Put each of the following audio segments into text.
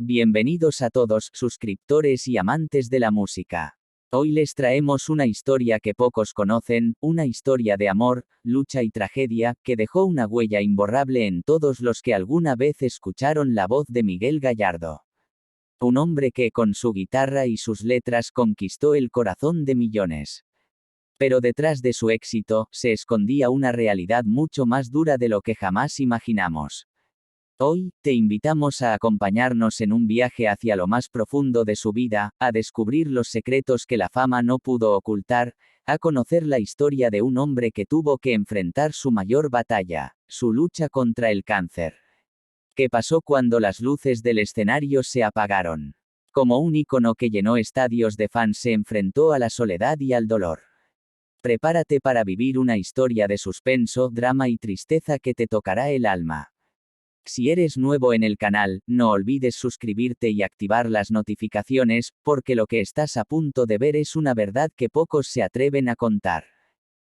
Bienvenidos a todos, suscriptores y amantes de la música. Hoy les traemos una historia que pocos conocen, una historia de amor, lucha y tragedia, que dejó una huella imborrable en todos los que alguna vez escucharon la voz de Miguel Gallardo. Un hombre que con su guitarra y sus letras conquistó el corazón de millones. Pero detrás de su éxito, se escondía una realidad mucho más dura de lo que jamás imaginamos. Hoy, te invitamos a acompañarnos en un viaje hacia lo más profundo de su vida, a descubrir los secretos que la fama no pudo ocultar, a conocer la historia de un hombre que tuvo que enfrentar su mayor batalla, su lucha contra el cáncer. ¿Qué pasó cuando las luces del escenario se apagaron? Como un ícono que llenó estadios de fans se enfrentó a la soledad y al dolor. Prepárate para vivir una historia de suspenso, drama y tristeza que te tocará el alma. Si eres nuevo en el canal, no olvides suscribirte y activar las notificaciones, porque lo que estás a punto de ver es una verdad que pocos se atreven a contar.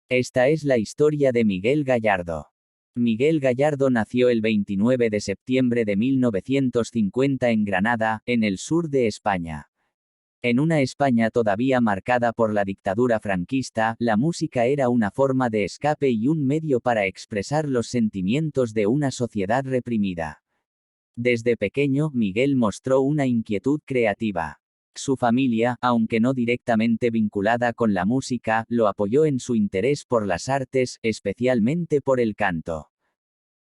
Esta es la historia de Miguel Gallardo. Miguel Gallardo nació el 29 de septiembre de 1950 en Granada, en el sur de España. En una España todavía marcada por la dictadura franquista, la música era una forma de escape y un medio para expresar los sentimientos de una sociedad reprimida. Desde pequeño, Miguel mostró una inquietud creativa. Su familia, aunque no directamente vinculada con la música, lo apoyó en su interés por las artes, especialmente por el canto.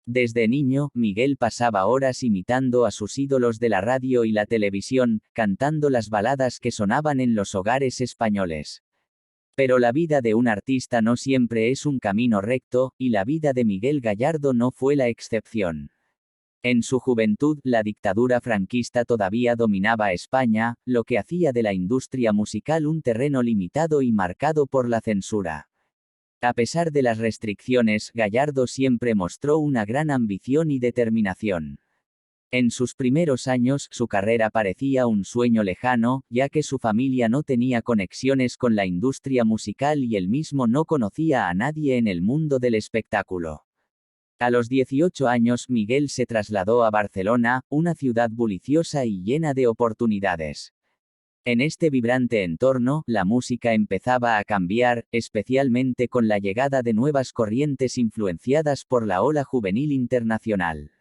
Desde niño, Miguel pasaba horas imitando a sus ídolos de la radio y la televisión, cantando las baladas que sonaban en los hogares españoles. Pero la vida de un artista no siempre es un camino recto, y la vida de Miguel Gallardo no fue la excepción. En su juventud, la dictadura franquista todavía dominaba España, lo que hacía de la industria musical un terreno limitado y marcado por la censura. A pesar de las restricciones, Gallardo siempre mostró una gran ambición y determinación. En sus primeros años, su carrera parecía un sueño lejano, ya que su familia no tenía conexiones con la industria musical y él mismo no conocía a nadie en el mundo del espectáculo. A los 18 años, Miguel se trasladó a Barcelona, una ciudad bulliciosa y llena de oportunidades. En este vibrante entorno, la música empezaba a cambiar, especialmente con la llegada de nuevas corrientes influenciadas por la ola juvenil internacional.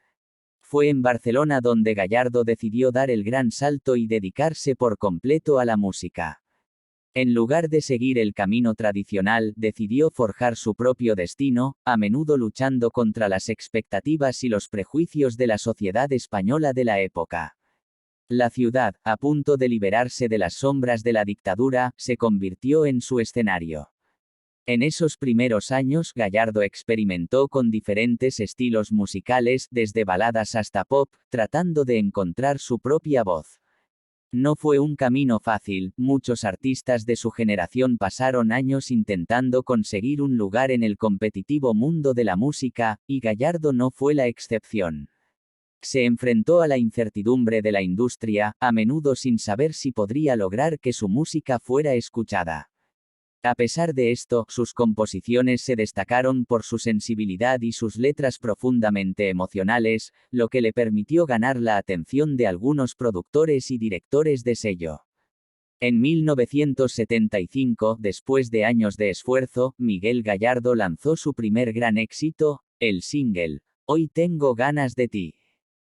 Fue en Barcelona donde Gallardo decidió dar el gran salto y dedicarse por completo a la música. En lugar de seguir el camino tradicional, decidió forjar su propio destino, a menudo luchando contra las expectativas y los prejuicios de la sociedad española de la época. La ciudad, a punto de liberarse de las sombras de la dictadura, se convirtió en su escenario. En esos primeros años, Gallardo experimentó con diferentes estilos musicales, desde baladas hasta pop, tratando de encontrar su propia voz. No fue un camino fácil, muchos artistas de su generación pasaron años intentando conseguir un lugar en el competitivo mundo de la música, y Gallardo no fue la excepción. Se enfrentó a la incertidumbre de la industria, a menudo sin saber si podría lograr que su música fuera escuchada. A pesar de esto, sus composiciones se destacaron por su sensibilidad y sus letras profundamente emocionales, lo que le permitió ganar la atención de algunos productores y directores de sello. En 1975, después de años de esfuerzo, Miguel Gallardo lanzó su primer gran éxito, el single, Hoy tengo ganas de ti.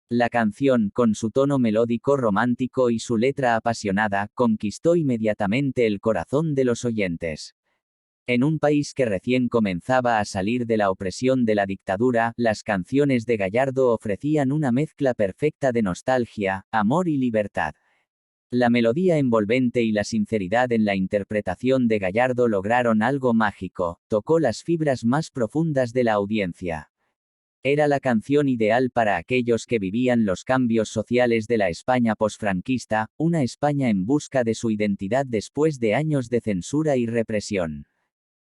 La canción, con su tono melódico romántico y su letra apasionada, conquistó inmediatamente el corazón de los oyentes. En un país que recién comenzaba a salir de la opresión de la dictadura, las canciones de Gallardo ofrecían una mezcla perfecta de nostalgia, amor y libertad. La melodía envolvente y la sinceridad en la interpretación de Gallardo lograron algo mágico, tocó las fibras más profundas de la audiencia. Era la canción ideal para aquellos que vivían los cambios sociales de la España posfranquista, una España en busca de su identidad después de años de censura y represión.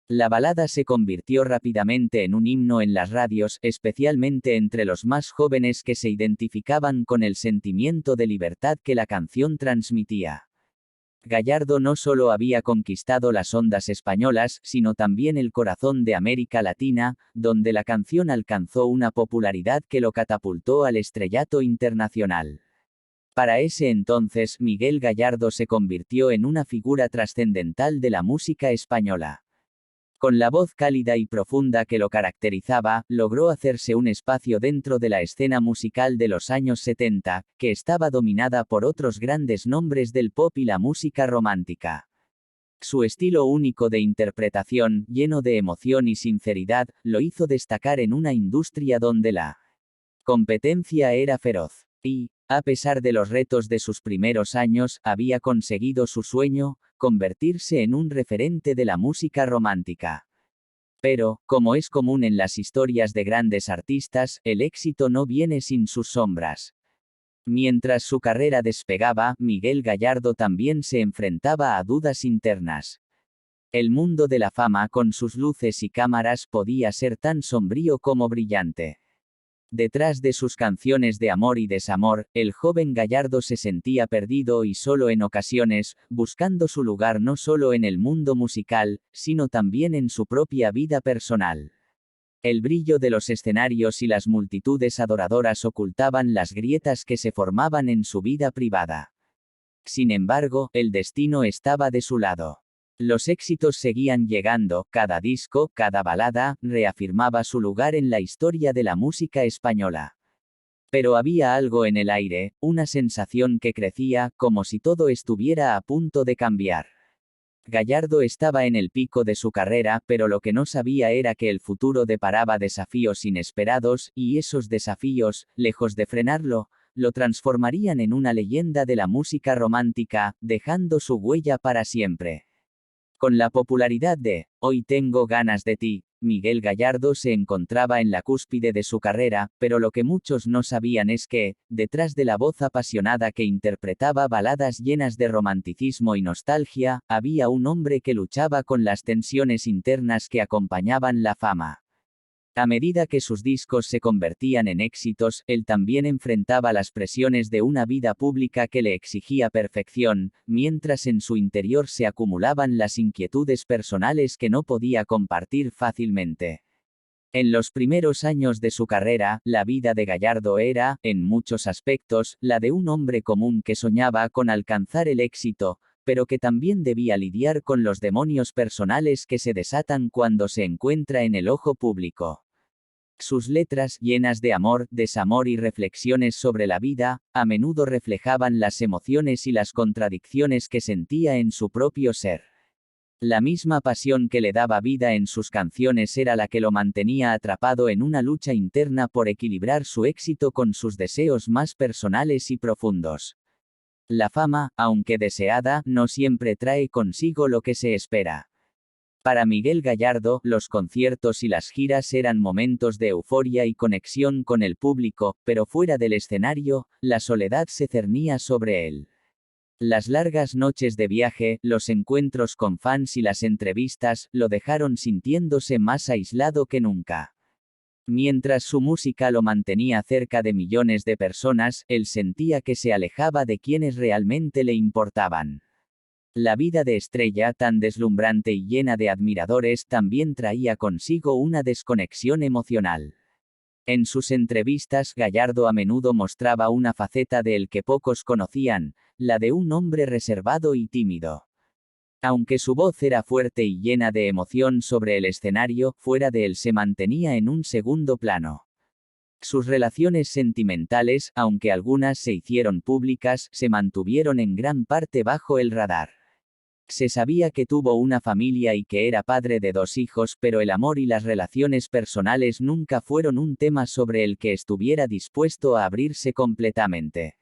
La balada se convirtió rápidamente en un himno en las radios, especialmente entre los más jóvenes que se identificaban con el sentimiento de libertad que la canción transmitía. Gallardo no solo había conquistado las ondas españolas, sino también el corazón de América Latina, donde la canción alcanzó una popularidad que lo catapultó al estrellato internacional. Para ese entonces, Miguel Gallardo se convirtió en una figura trascendental de la música española. Con la voz cálida y profunda que lo caracterizaba, logró hacerse un espacio dentro de la escena musical de los años 70, que estaba dominada por otros grandes nombres del pop y la música romántica. Su estilo único de interpretación, lleno de emoción y sinceridad, lo hizo destacar en una industria donde la competencia era feroz. Y, a pesar de los retos de sus primeros años, había conseguido su sueño, convertirse en un referente de la música romántica. Pero, como es común en las historias de grandes artistas, el éxito no viene sin sus sombras. Mientras su carrera despegaba, Miguel Gallardo también se enfrentaba a dudas internas. El mundo de la fama con sus luces y cámaras podía ser tan sombrío como brillante. Detrás de sus canciones de amor y desamor, el joven Gallardo se sentía perdido y solo en ocasiones, buscando su lugar no solo en el mundo musical, sino también en su propia vida personal. El brillo de los escenarios y las multitudes adoradoras ocultaban las grietas que se formaban en su vida privada. Sin embargo, el destino estaba de su lado. Los éxitos seguían llegando, cada disco, cada balada, reafirmaba su lugar en la historia de la música española. Pero había algo en el aire, una sensación que crecía, como si todo estuviera a punto de cambiar. Gallardo estaba en el pico de su carrera, pero lo que no sabía era que el futuro deparaba desafíos inesperados, y esos desafíos, lejos de frenarlo, lo transformarían en una leyenda de la música romántica, dejando su huella para siempre. Con la popularidad de Hoy tengo ganas de ti, Miguel Gallardo se encontraba en la cúspide de su carrera, pero lo que muchos no sabían es que, detrás de la voz apasionada que interpretaba baladas llenas de romanticismo y nostalgia, había un hombre que luchaba con las tensiones internas que acompañaban la fama. A medida que sus discos se convertían en éxitos, él también enfrentaba las presiones de una vida pública que le exigía perfección, mientras en su interior se acumulaban las inquietudes personales que no podía compartir fácilmente. En los primeros años de su carrera, la vida de Gallardo era, en muchos aspectos, la de un hombre común que soñaba con alcanzar el éxito, pero que también debía lidiar con los demonios personales que se desatan cuando se encuentra en el ojo público. Sus letras, llenas de amor, desamor y reflexiones sobre la vida, a menudo reflejaban las emociones y las contradicciones que sentía en su propio ser. La misma pasión que le daba vida en sus canciones era la que lo mantenía atrapado en una lucha interna por equilibrar su éxito con sus deseos más personales y profundos. La fama, aunque deseada, no siempre trae consigo lo que se espera. Para Miguel Gallardo, los conciertos y las giras eran momentos de euforia y conexión con el público, pero fuera del escenario, la soledad se cernía sobre él. Las largas noches de viaje, los encuentros con fans y las entrevistas, lo dejaron sintiéndose más aislado que nunca. Mientras su música lo mantenía cerca de millones de personas, él sentía que se alejaba de quienes realmente le importaban. La vida de estrella tan deslumbrante y llena de admiradores también traía consigo una desconexión emocional. En sus entrevistas, Gallardo a menudo mostraba una faceta de él que pocos conocían, la de un hombre reservado y tímido. Aunque su voz era fuerte y llena de emoción sobre el escenario, fuera de él se mantenía en un segundo plano. Sus relaciones sentimentales, aunque algunas se hicieron públicas, se mantuvieron en gran parte bajo el radar. Se sabía que tuvo una familia y que era padre de 2 hijos, pero el amor y las relaciones personales nunca fueron un tema sobre el que estuviera dispuesto a abrirse completamente.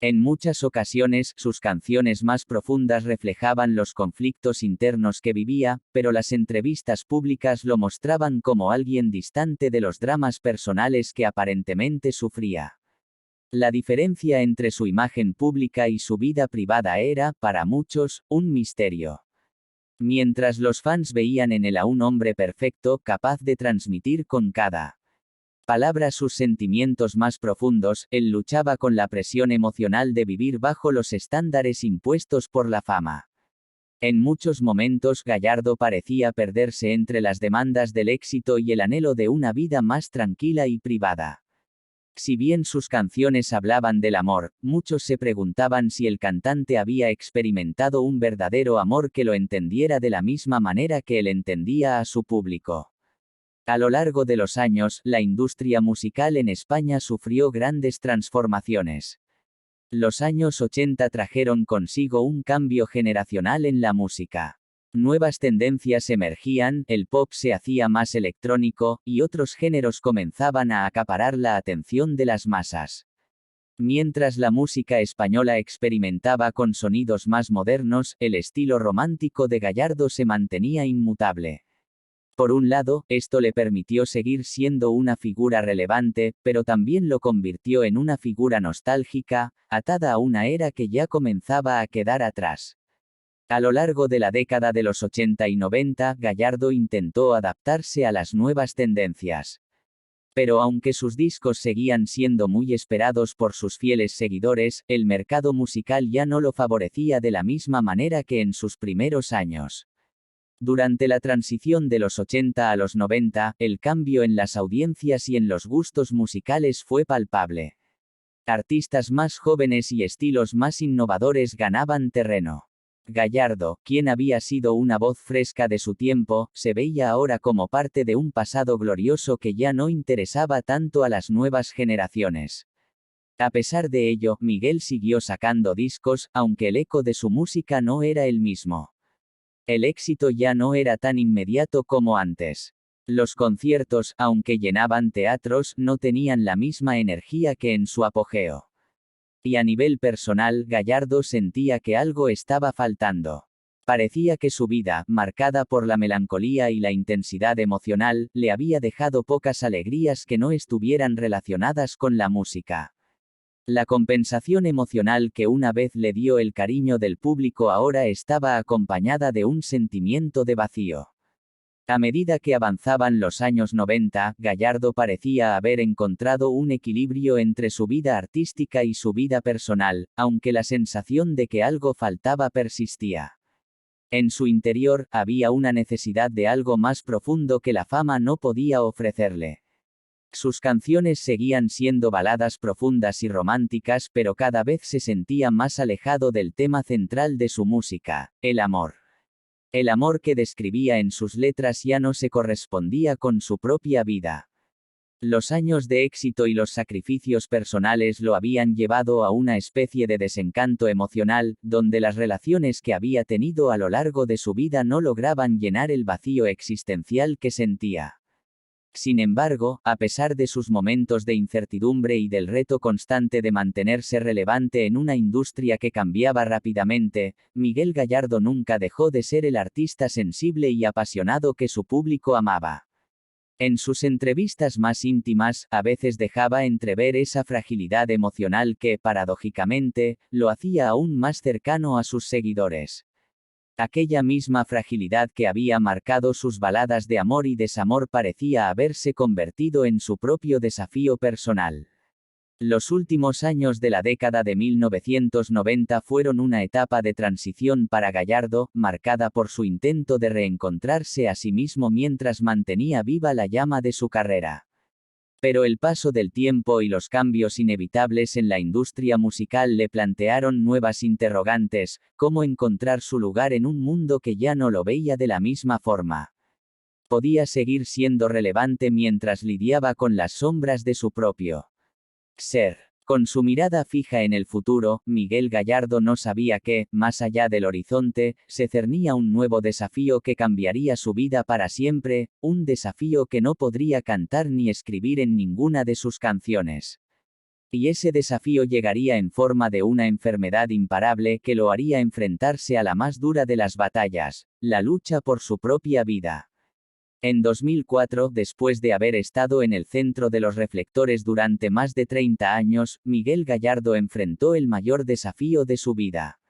En muchas ocasiones, sus canciones más profundas reflejaban los conflictos internos que vivía, pero las entrevistas públicas lo mostraban como alguien distante de los dramas personales que aparentemente sufría. La diferencia entre su imagen pública y su vida privada era, para muchos, un misterio. Mientras los fans veían en él a un hombre perfecto, capaz de transmitir con cada palabra sus sentimientos más profundos, él luchaba con la presión emocional de vivir bajo los estándares impuestos por la fama. En muchos momentos Gallardo parecía perderse entre las demandas del éxito y el anhelo de una vida más tranquila y privada. Si bien sus canciones hablaban del amor, muchos se preguntaban si el cantante había experimentado un verdadero amor que lo entendiera de la misma manera que él entendía a su público. A lo largo de los años, la industria musical en España sufrió grandes transformaciones. Los años 80 trajeron consigo un cambio generacional en la música. Nuevas tendencias emergían, el pop se hacía más electrónico, y otros géneros comenzaban a acaparar la atención de las masas. Mientras la música española experimentaba con sonidos más modernos, el estilo romántico de Gallardo se mantenía inmutable. Por un lado, esto le permitió seguir siendo una figura relevante, pero también lo convirtió en una figura nostálgica, atada a una era que ya comenzaba a quedar atrás. A lo largo de la década de los 80 y 90, Gallardo intentó adaptarse a las nuevas tendencias. Pero aunque sus discos seguían siendo muy esperados por sus fieles seguidores, el mercado musical ya no lo favorecía de la misma manera que en sus primeros años. Durante la transición de los 80 a los 90, el cambio en las audiencias y en los gustos musicales fue palpable. Artistas más jóvenes y estilos más innovadores ganaban terreno. Gallardo, quien había sido una voz fresca de su tiempo, se veía ahora como parte de un pasado glorioso que ya no interesaba tanto a las nuevas generaciones. A pesar de ello, Miguel siguió sacando discos, aunque el eco de su música no era el mismo. El éxito ya no era tan inmediato como antes. Los conciertos, aunque llenaban teatros, no tenían la misma energía que en su apogeo. Y a nivel personal, Gallardo sentía que algo estaba faltando. Parecía que su vida, marcada por la melancolía y la intensidad emocional, le había dejado pocas alegrías que no estuvieran relacionadas con la música. La compensación emocional que una vez le dio el cariño del público ahora estaba acompañada de un sentimiento de vacío. A medida que avanzaban los años 90, Gallardo parecía haber encontrado un equilibrio entre su vida artística y su vida personal, aunque la sensación de que algo faltaba persistía. En su interior, había una necesidad de algo más profundo que la fama no podía ofrecerle. Sus canciones seguían siendo baladas profundas y románticas, pero cada vez se sentía más alejado del tema central de su música, el amor. El amor que describía en sus letras ya no se correspondía con su propia vida. Los años de éxito y los sacrificios personales lo habían llevado a una especie de desencanto emocional, donde las relaciones que había tenido a lo largo de su vida no lograban llenar el vacío existencial que sentía. Sin embargo, a pesar de sus momentos de incertidumbre y del reto constante de mantenerse relevante en una industria que cambiaba rápidamente, Miguel Gallardo nunca dejó de ser el artista sensible y apasionado que su público amaba. En sus entrevistas más íntimas, a veces dejaba entrever esa fragilidad emocional que, paradójicamente, lo hacía aún más cercano a sus seguidores. Aquella misma fragilidad que había marcado sus baladas de amor y desamor parecía haberse convertido en su propio desafío personal. Los últimos años de la década de 1990 fueron una etapa de transición para Gallardo, marcada por su intento de reencontrarse a sí mismo mientras mantenía viva la llama de su carrera. Pero el paso del tiempo y los cambios inevitables en la industria musical le plantearon nuevas interrogantes, cómo encontrar su lugar en un mundo que ya no lo veía de la misma forma. Podía seguir siendo relevante mientras lidiaba con las sombras de su propio ser. Con su mirada fija en el futuro, Miguel Gallardo no sabía que, más allá del horizonte, se cernía un nuevo desafío que cambiaría su vida para siempre, un desafío que no podría cantar ni escribir en ninguna de sus canciones. Y ese desafío llegaría en forma de una enfermedad imparable que lo haría enfrentarse a la más dura de las batallas, la lucha por su propia vida. En 2004, después de haber estado en el centro de los reflectores durante más de 30 años, Miguel Gallardo enfrentó el mayor desafío de su vida.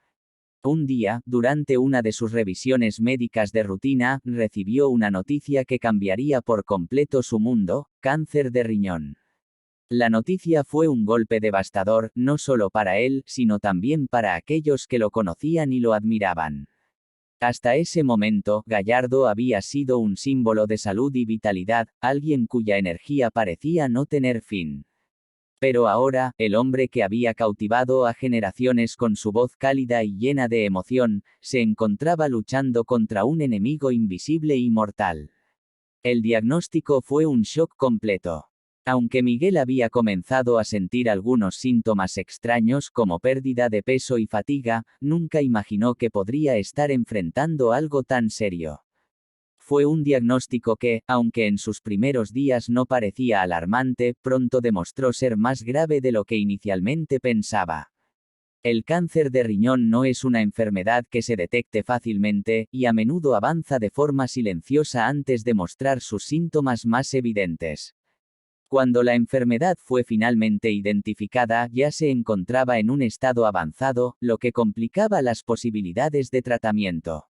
Un día, durante una de sus revisiones médicas de rutina, recibió una noticia que cambiaría por completo su mundo: cáncer de riñón. La noticia fue un golpe devastador, no solo para él, sino también para aquellos que lo conocían y lo admiraban. Hasta ese momento, Gallardo había sido un símbolo de salud y vitalidad, alguien cuya energía parecía no tener fin. Pero ahora, el hombre que había cautivado a generaciones con su voz cálida y llena de emoción, se encontraba luchando contra un enemigo invisible y mortal. El diagnóstico fue un shock completo. Aunque Miguel había comenzado a sentir algunos síntomas extraños como pérdida de peso y fatiga, nunca imaginó que podría estar enfrentando algo tan serio. Fue un diagnóstico que, aunque en sus primeros días no parecía alarmante, pronto demostró ser más grave de lo que inicialmente pensaba. El cáncer de riñón no es una enfermedad que se detecte fácilmente, y a menudo avanza de forma silenciosa antes de mostrar sus síntomas más evidentes. Cuando la enfermedad fue finalmente identificada, ya se encontraba en un estado avanzado, lo que complicaba las posibilidades de tratamiento.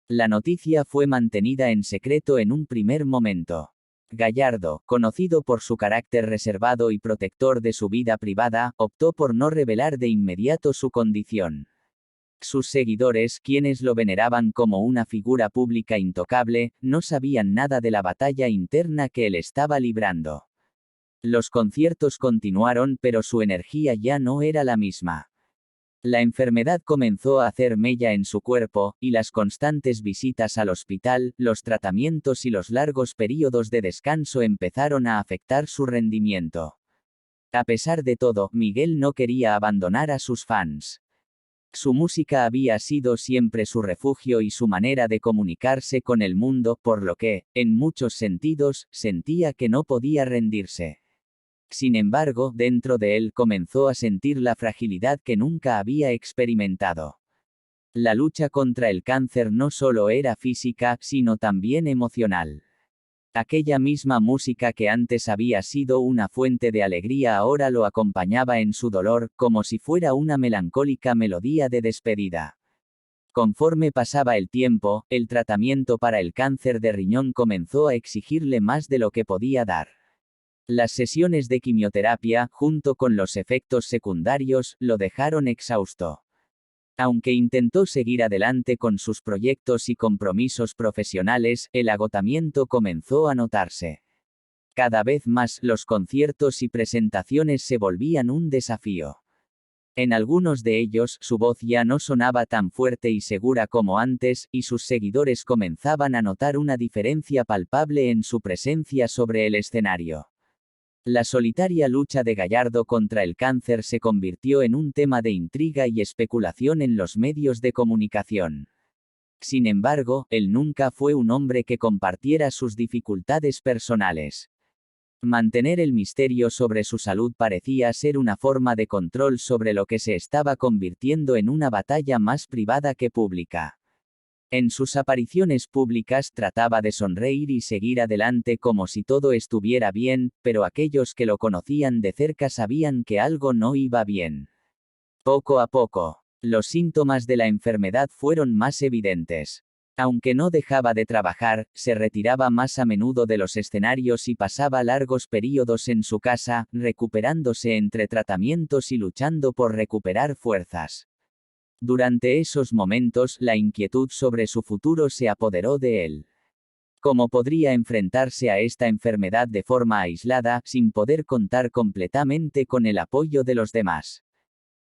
La noticia fue mantenida en secreto en un primer momento. Gallardo, conocido por su carácter reservado y protector de su vida privada, optó por no revelar de inmediato su condición. Sus seguidores, quienes lo veneraban como una figura pública intocable, no sabían nada de la batalla interna que él estaba librando. Los conciertos continuaron, pero su energía ya no era la misma. La enfermedad comenzó a hacer mella en su cuerpo, y las constantes visitas al hospital, los tratamientos y los largos períodos de descanso empezaron a afectar su rendimiento. A pesar de todo, Miguel no quería abandonar a sus fans. Su música había sido siempre su refugio y su manera de comunicarse con el mundo, por lo que, en muchos sentidos, sentía que no podía rendirse. Sin embargo, dentro de él comenzó a sentir la fragilidad que nunca había experimentado. La lucha contra el cáncer no solo era física, sino también emocional. Aquella misma música que antes había sido una fuente de alegría ahora lo acompañaba en su dolor, como si fuera una melancólica melodía de despedida. Conforme pasaba el tiempo, el tratamiento para el cáncer de riñón comenzó a exigirle más de lo que podía dar. Las sesiones de quimioterapia, junto con los efectos secundarios, lo dejaron exhausto. Aunque intentó seguir adelante con sus proyectos y compromisos profesionales, el agotamiento comenzó a notarse. Cada vez más, los conciertos y presentaciones se volvían un desafío. En algunos de ellos, su voz ya no sonaba tan fuerte y segura como antes, y sus seguidores comenzaban a notar una diferencia palpable en su presencia sobre el escenario. La solitaria lucha de Gallardo contra el cáncer se convirtió en un tema de intriga y especulación en los medios de comunicación. Sin embargo, él nunca fue un hombre que compartiera sus dificultades personales. Mantener el misterio sobre su salud parecía ser una forma de control sobre lo que se estaba convirtiendo en una batalla más privada que pública. En sus apariciones públicas trataba de sonreír y seguir adelante como si todo estuviera bien, pero aquellos que lo conocían de cerca sabían que algo no iba bien. Poco a poco, los síntomas de la enfermedad fueron más evidentes. Aunque no dejaba de trabajar, se retiraba más a menudo de los escenarios y pasaba largos períodos en su casa, recuperándose entre tratamientos y luchando por recuperar fuerzas. Durante esos momentos, la inquietud sobre su futuro se apoderó de él. ¿Cómo podría enfrentarse a esta enfermedad de forma aislada, sin poder contar completamente con el apoyo de los demás?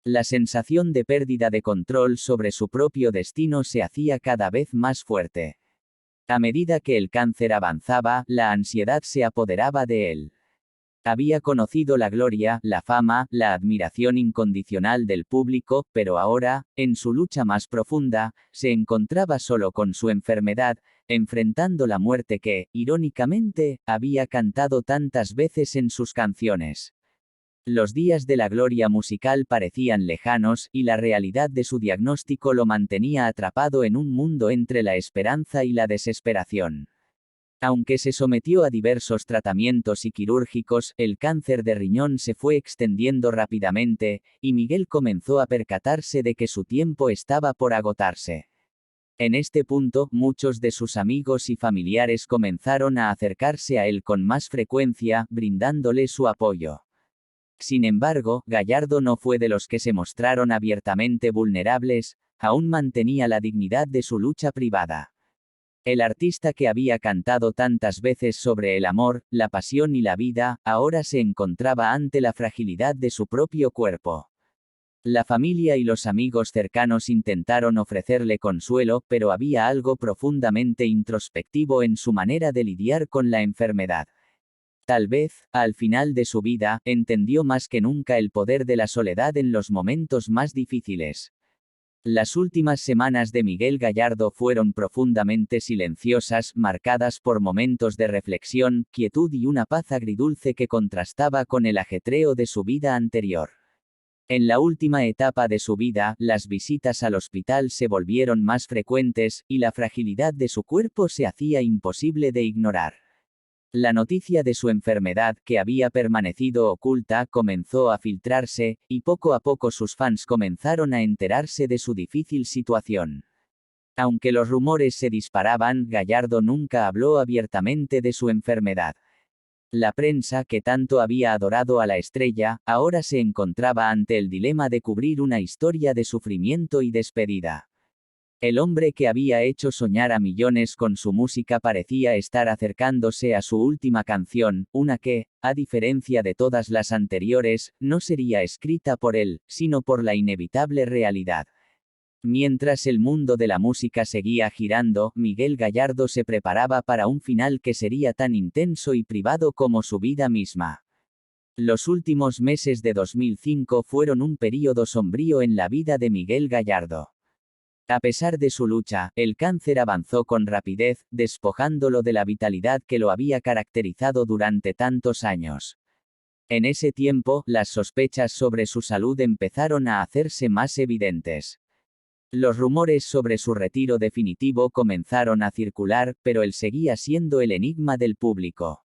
La sensación de pérdida de control sobre su propio destino se hacía cada vez más fuerte. A medida que el cáncer avanzaba, la ansiedad se apoderaba de él. Había conocido la gloria, la fama, la admiración incondicional del público, pero ahora, en su lucha más profunda, se encontraba solo con su enfermedad, enfrentando la muerte que, irónicamente, había cantado tantas veces en sus canciones. Los días de la gloria musical parecían lejanos, y la realidad de su diagnóstico lo mantenía atrapado en un mundo entre la esperanza y la desesperación. Aunque se sometió a diversos tratamientos y quirúrgicos, el cáncer de riñón se fue extendiendo rápidamente, y Miguel comenzó a percatarse de que su tiempo estaba por agotarse. En este punto, muchos de sus amigos y familiares comenzaron a acercarse a él con más frecuencia, brindándole su apoyo. Sin embargo, Gallardo no fue de los que se mostraron abiertamente vulnerables, aún mantenía la dignidad de su lucha privada. El artista que había cantado tantas veces sobre el amor, la pasión y la vida, ahora se encontraba ante la fragilidad de su propio cuerpo. La familia y los amigos cercanos intentaron ofrecerle consuelo, pero había algo profundamente introspectivo en su manera de lidiar con la enfermedad. Tal vez, al final de su vida, entendió más que nunca el poder de la soledad en los momentos más difíciles. Las últimas semanas de Miguel Gallardo fueron profundamente silenciosas, marcadas por momentos de reflexión, quietud y una paz agridulce que contrastaba con el ajetreo de su vida anterior. En la última etapa de su vida, las visitas al hospital se volvieron más frecuentes, y la fragilidad de su cuerpo se hacía imposible de ignorar. La noticia de su enfermedad, que había permanecido oculta, comenzó a filtrarse, y poco a poco sus fans comenzaron a enterarse de su difícil situación. Aunque los rumores se disparaban, Gallardo nunca habló abiertamente de su enfermedad. La prensa, que tanto había adorado a la estrella, ahora se encontraba ante el dilema de cubrir una historia de sufrimiento y despedida. El hombre que había hecho soñar a millones con su música parecía estar acercándose a su última canción, una que, a diferencia de todas las anteriores, no sería escrita por él, sino por la inevitable realidad. Mientras el mundo de la música seguía girando, Miguel Gallardo se preparaba para un final que sería tan intenso y privado como su vida misma. Los últimos meses de 2005 fueron un período sombrío en la vida de Miguel Gallardo. A pesar de su lucha, el cáncer avanzó con rapidez, despojándolo de la vitalidad que lo había caracterizado durante tantos años. En ese tiempo, las sospechas sobre su salud empezaron a hacerse más evidentes. Los rumores sobre su retiro definitivo comenzaron a circular, pero él seguía siendo el enigma del público.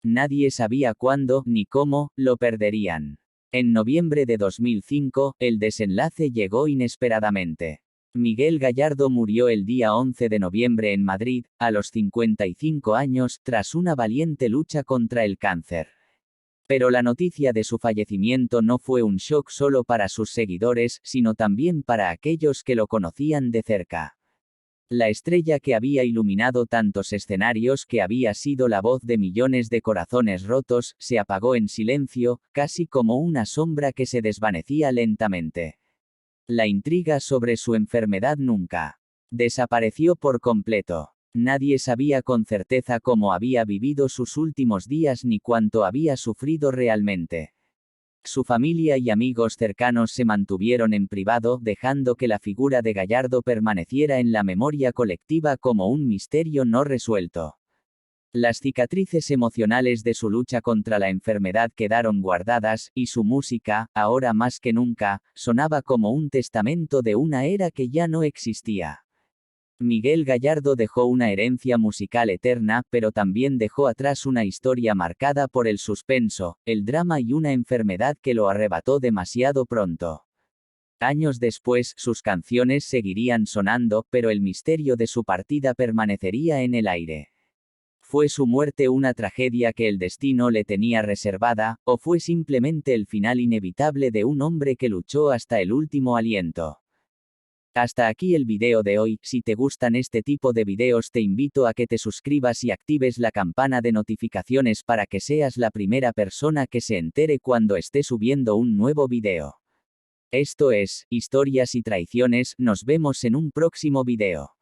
Nadie sabía cuándo, ni cómo, lo perderían. En noviembre de 2005, el desenlace llegó inesperadamente. Miguel Gallardo murió el día 11 de noviembre en Madrid, a los 55 años, tras una valiente lucha contra el cáncer. Pero la noticia de su fallecimiento no fue un shock solo para sus seguidores, sino también para aquellos que lo conocían de cerca. La estrella que había iluminado tantos escenarios, que había sido la voz de millones de corazones rotos, se apagó en silencio, casi como una sombra que se desvanecía lentamente. La intriga sobre su enfermedad nunca desapareció por completo. Nadie sabía con certeza cómo había vivido sus últimos días ni cuánto había sufrido realmente. Su familia y amigos cercanos se mantuvieron en privado, dejando que la figura de Gallardo permaneciera en la memoria colectiva como un misterio no resuelto. Las cicatrices emocionales de su lucha contra la enfermedad quedaron guardadas, y su música, ahora más que nunca, sonaba como un testamento de una era que ya no existía. Miguel Gallardo dejó una herencia musical eterna, pero también dejó atrás una historia marcada por el suspenso, el drama y una enfermedad que lo arrebató demasiado pronto. Años después, sus canciones seguirían sonando, pero el misterio de su partida permanecería en el aire. ¿Fue su muerte una tragedia que el destino le tenía reservada, o fue simplemente el final inevitable de un hombre que luchó hasta el último aliento? Hasta aquí el video de hoy. Si te gustan este tipo de videos te invito a que te suscribas y actives la campana de notificaciones para que seas la primera persona que se entere cuando esté subiendo un nuevo video. Esto es, Historias y Traiciones. Nos vemos en un próximo video.